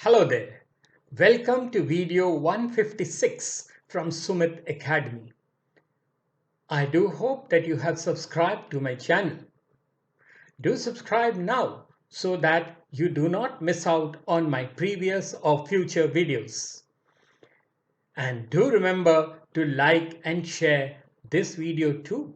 Hello there. Welcome to video 156 from Sumit Academy. I do hope that you have subscribed to my channel. Do subscribe now so that you do not miss out on my previous or future videos. And do remember to like and share this video too.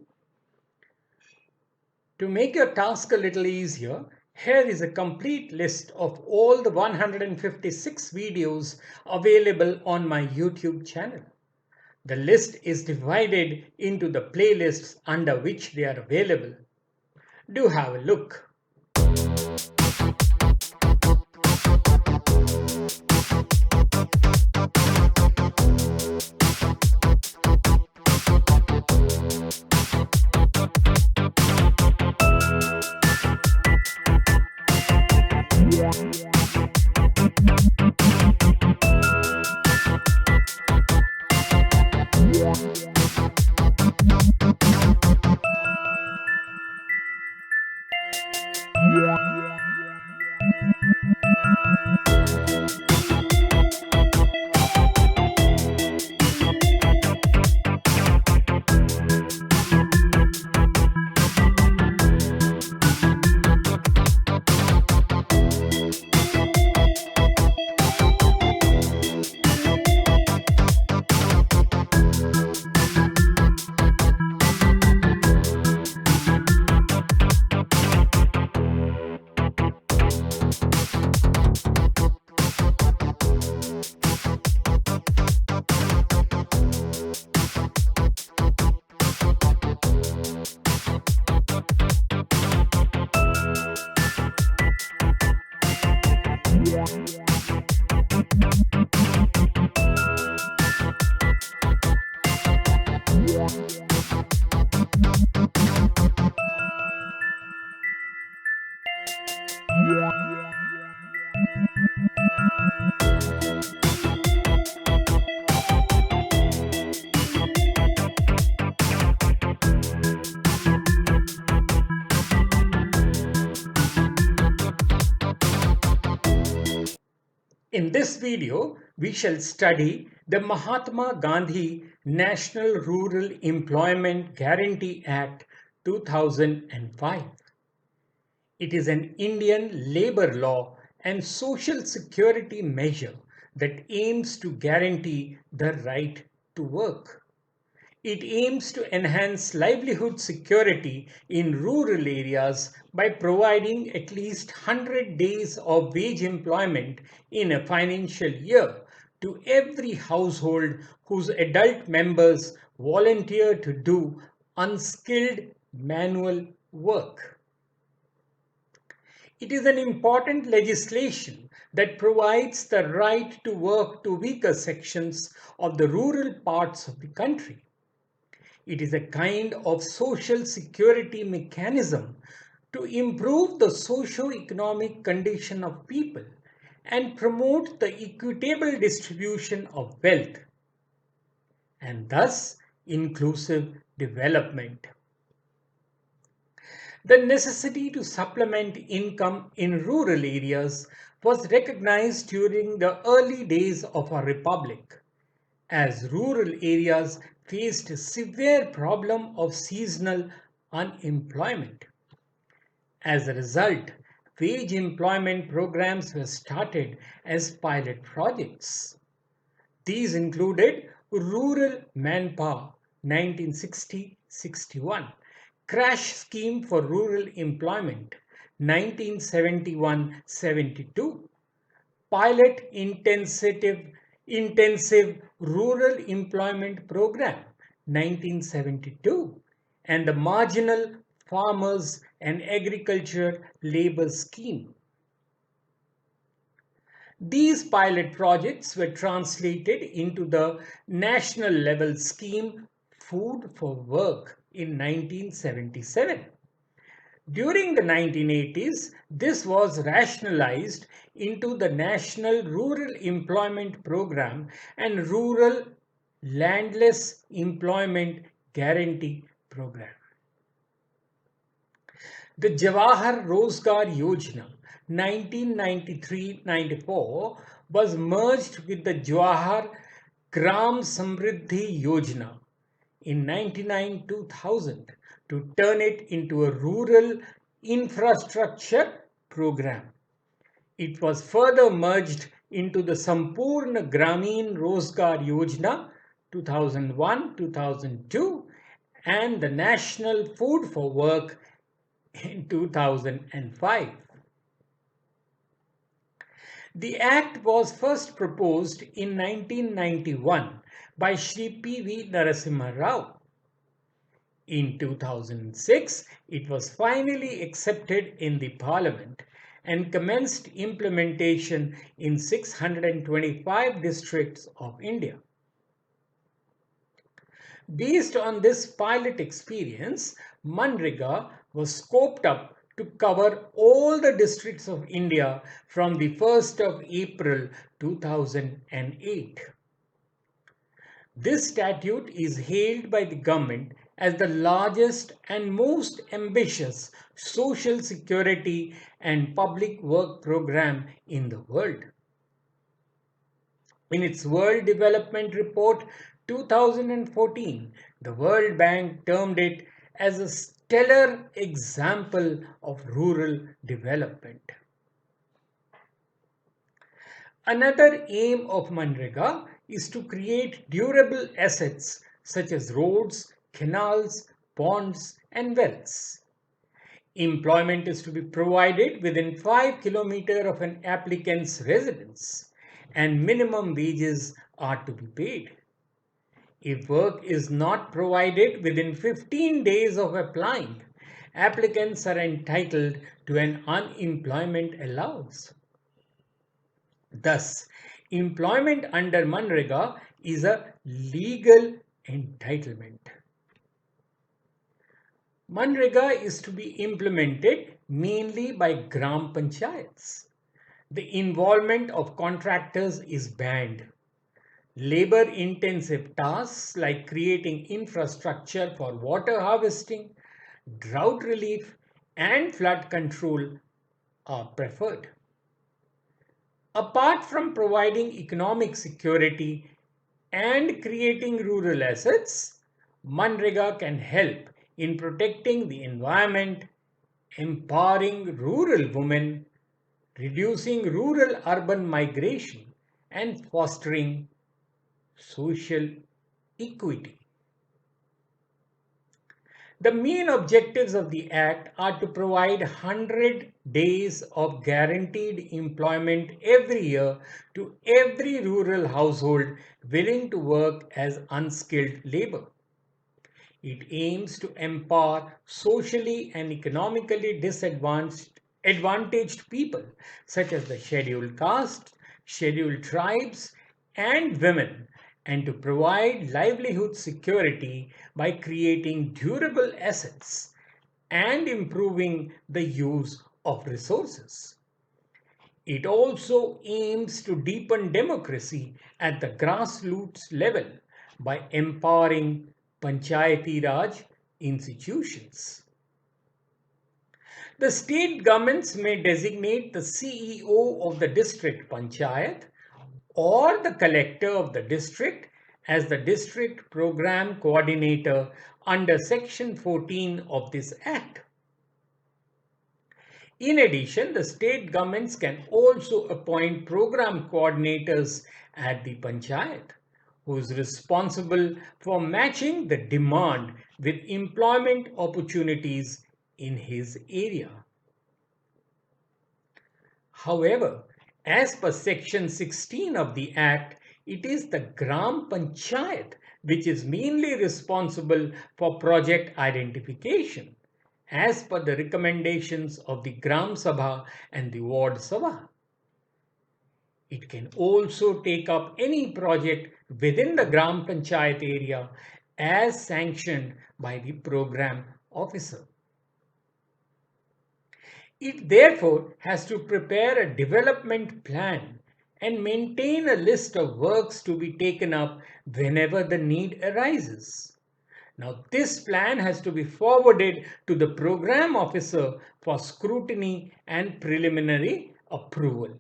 To make your task a little easier, here is a complete list of all the 156 videos available on my YouTube channel. The list is divided into the playlists under which they are available. Do have a look. In this video, we shall study the Mahatma Gandhi National Rural Employment Guarantee Act 2005. It is an Indian labor law and social security measure that aims to guarantee the right to work. It aims to enhance livelihood security in rural areas by providing at least 100 days of wage employment in a financial year to every household whose adult members volunteer to do unskilled manual work. It is an important legislation that provides the right to work to weaker sections of the rural parts of the country. It is a kind of social security mechanism to improve the socio-economic condition of people and promote the equitable distribution of wealth and thus inclusive development. The necessity to supplement income in rural areas was recognized during the early days of our republic, as rural areas faced a severe problem of seasonal unemployment. As a result, wage employment programs were started as pilot projects. These included Rural Manpower 1960-61, Crash Scheme for Rural Employment 1971-72, Pilot Intensive Rural Employment Program 1972, and the Marginal Farmers and Agriculture Labor Scheme. These pilot projects were translated into the national level scheme Food for Work in 1977. During the 1980s, this was rationalized into the National Rural Employment Program and Rural Landless Employment Guarantee Program. The Jawahar Rozgar Yojana 1993-94 was merged with the Jawahar Gram Samriddhi Yojana in 99-2000 to turn it into a rural infrastructure program. It was further merged into the Sampurna Gramin Rozgar Yojana 2001-2002 and the National Food for Work in 2005. The Act was first proposed in 1991 by Shri P.V. Narasimha Rao. In 2006, it was finally accepted in the Parliament and commenced implementation in 625 districts of India. Based on this pilot experience, MGNREGA was scoped up to cover all the districts of India from the 1st of April 2008. This statute is hailed by the government as the largest and most ambitious social security and public work program in the world. In its World Development Report 2014, the World Bank termed it as a stellar example of rural development. Another aim of MGNREGA is to create durable assets such as roads, canals, ponds, and wells. Employment is to be provided within 5 kilometers of an applicant's residence, and minimum wages are to be paid. If work is not provided within 15 days of applying, applicants are entitled to an unemployment allowance. Thus, employment under MGNREGA is a legal entitlement. MGNREGA is to be implemented mainly by Gram Panchayats. The involvement of contractors is banned. Labor-intensive tasks like creating infrastructure for water harvesting, drought relief, and flood control are preferred. Apart from providing economic security and creating rural assets, MGNREGA can help in protecting the environment, empowering rural women, reducing rural-urban migration, and fostering social equity. The main objectives of the Act are to provide 100 days of guaranteed employment every year to every rural household willing to work as unskilled labor. It aims to empower socially and economically disadvantaged people such as the scheduled castes, scheduled tribes, and women, and to provide livelihood security by creating durable assets and improving the use of resources. It also aims to deepen democracy at the grassroots level by empowering Panchayati Raj institutions. The state governments may designate the CEO of the district panchayat or the collector of the district as the district program coordinator under section 14 of this act. In addition, the state governments can also appoint program coordinators at the panchayat, who is responsible for matching the demand with employment opportunities in his area. However, as per section 16 of the Act, it is the Gram Panchayat which is mainly responsible for project identification, as per the recommendations of the Gram Sabha and the Ward Sabha. It can also take up any project within the Gram Panchayat area as sanctioned by the program officer. It therefore has to prepare a development plan and maintain a list of works to be taken up whenever the need arises. Now, this plan has to be forwarded to the program officer for scrutiny and preliminary approval.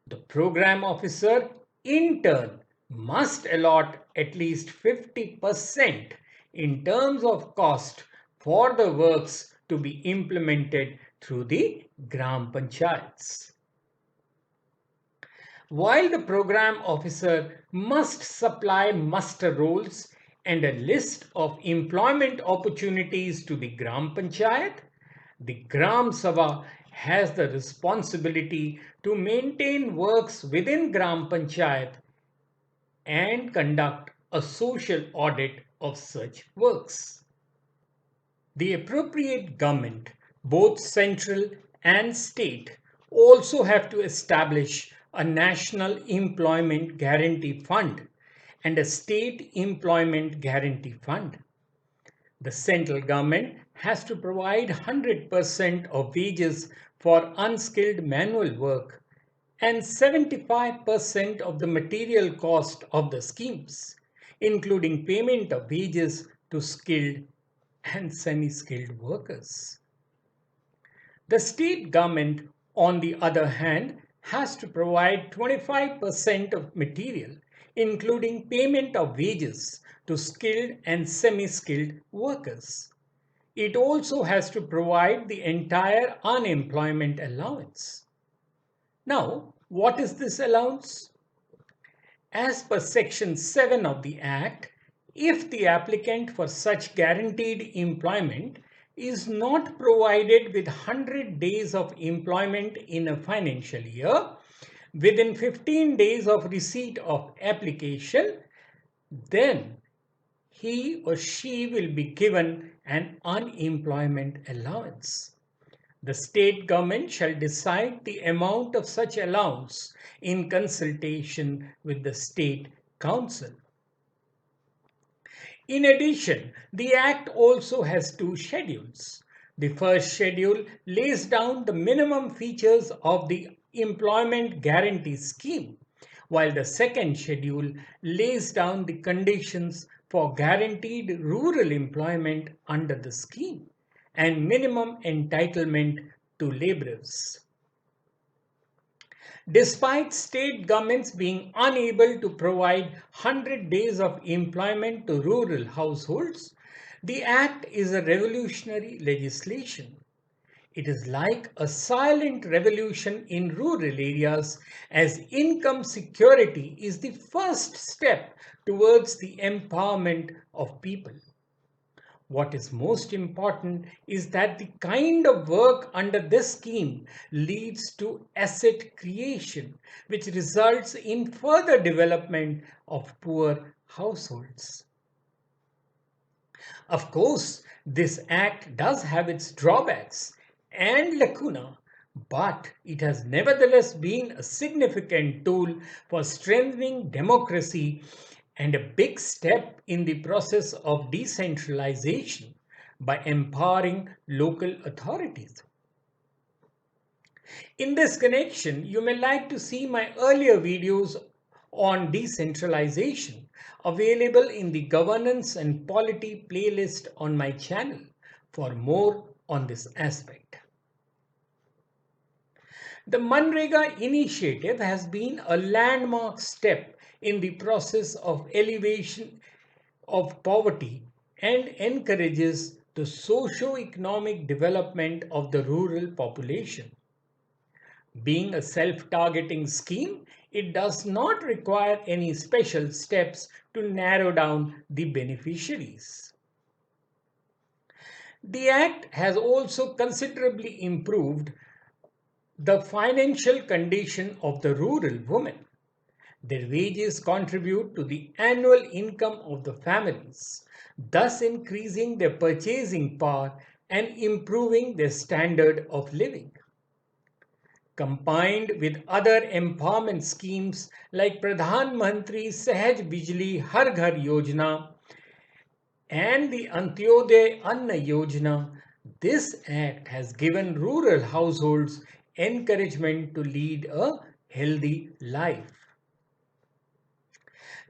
The program officer, in turn, must allot at least 50% in terms of cost for the works to be implemented through the Gram Panchayats. While the program officer must supply muster rolls and a list of employment opportunities to the Gram Panchayat, the Gram Sabha has the responsibility to maintain works within Gram Panchayat and conduct a social audit of such works. The appropriate government, both central and state, also have to establish a National Employment Guarantee Fund and a State Employment Guarantee Fund. The central government has to provide 100% of wages for unskilled manual work and 75% of the material cost of the schemes, including payment of wages to skilled and semi-skilled workers. The state government, on the other hand, has to provide 25% of material, including payment of wages to skilled and semi-skilled workers. It also has to provide the entire unemployment allowance. Now, what is this allowance? As per Section 7 of the Act, if the applicant for such guaranteed employment is not provided with 100 days of employment in a financial year, within 15 days of receipt of application, then he or she will be given an unemployment allowance. The state government shall decide the amount of such allowance in consultation with the State Council. In addition, the Act also has two schedules. The first schedule lays down the minimum features of the Employment Guarantee Scheme, while the second schedule lays down the conditions for guaranteed rural employment under the scheme and minimum entitlement to laborers. Despite state governments being unable to provide 100 days of employment to rural households, the Act is a revolutionary legislation. It is like a silent revolution in rural areas, as income security is the first step towards the empowerment of people. What is most important is that the kind of work under this scheme leads to asset creation, which results in further development of poor households. Of course, this act does have its drawbacks and lacuna, but it has nevertheless been a significant tool for strengthening democracy and a big step in the process of decentralization by empowering local authorities. In this connection, you may like to see my earlier videos on decentralization available in the Governance and Polity playlist on my channel for more on this aspect. The MGNREGA initiative has been a landmark step in the process of elevation of poverty and encourages the socio-economic development of the rural population. Being a self-targeting scheme, it does not require any special steps to narrow down the beneficiaries. The Act has also considerably improved the financial condition of the rural women. Their wages contribute to the annual income of the families, thus increasing their purchasing power and improving their standard of living. Combined with other empowerment schemes like Pradhan Mantri Sahaj Bijli Har Ghar Yojana and the Antyodaya Anna Yojana, this act has given rural households encouragement to lead a healthy life.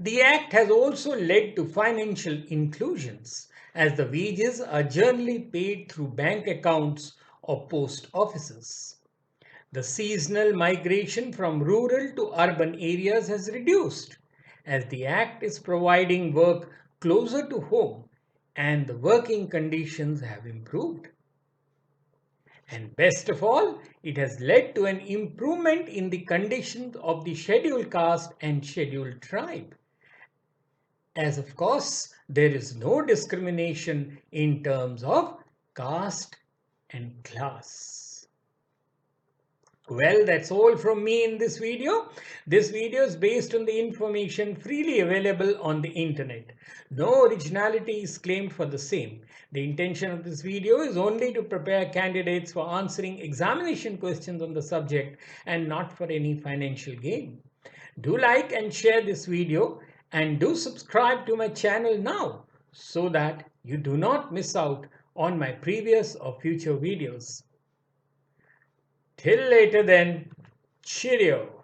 The Act has also led to financial inclusions, as the wages are generally paid through bank accounts or post offices. The seasonal migration from rural to urban areas has reduced, as the Act is providing work closer to home and the working conditions have improved. And best of all, it has led to an improvement in the conditions of the scheduled caste and scheduled tribe. As of course, there is no discrimination in terms of caste and class. Well, that's all from me in this video. This video is based on the information freely available on the internet. No originality is claimed for the same. The intention of this video is only to prepare candidates for answering examination questions on the subject and not for any financial gain. Do like and share this video and do subscribe to my channel now so that you do not miss out on my previous or future videos. Till later then, cheerio.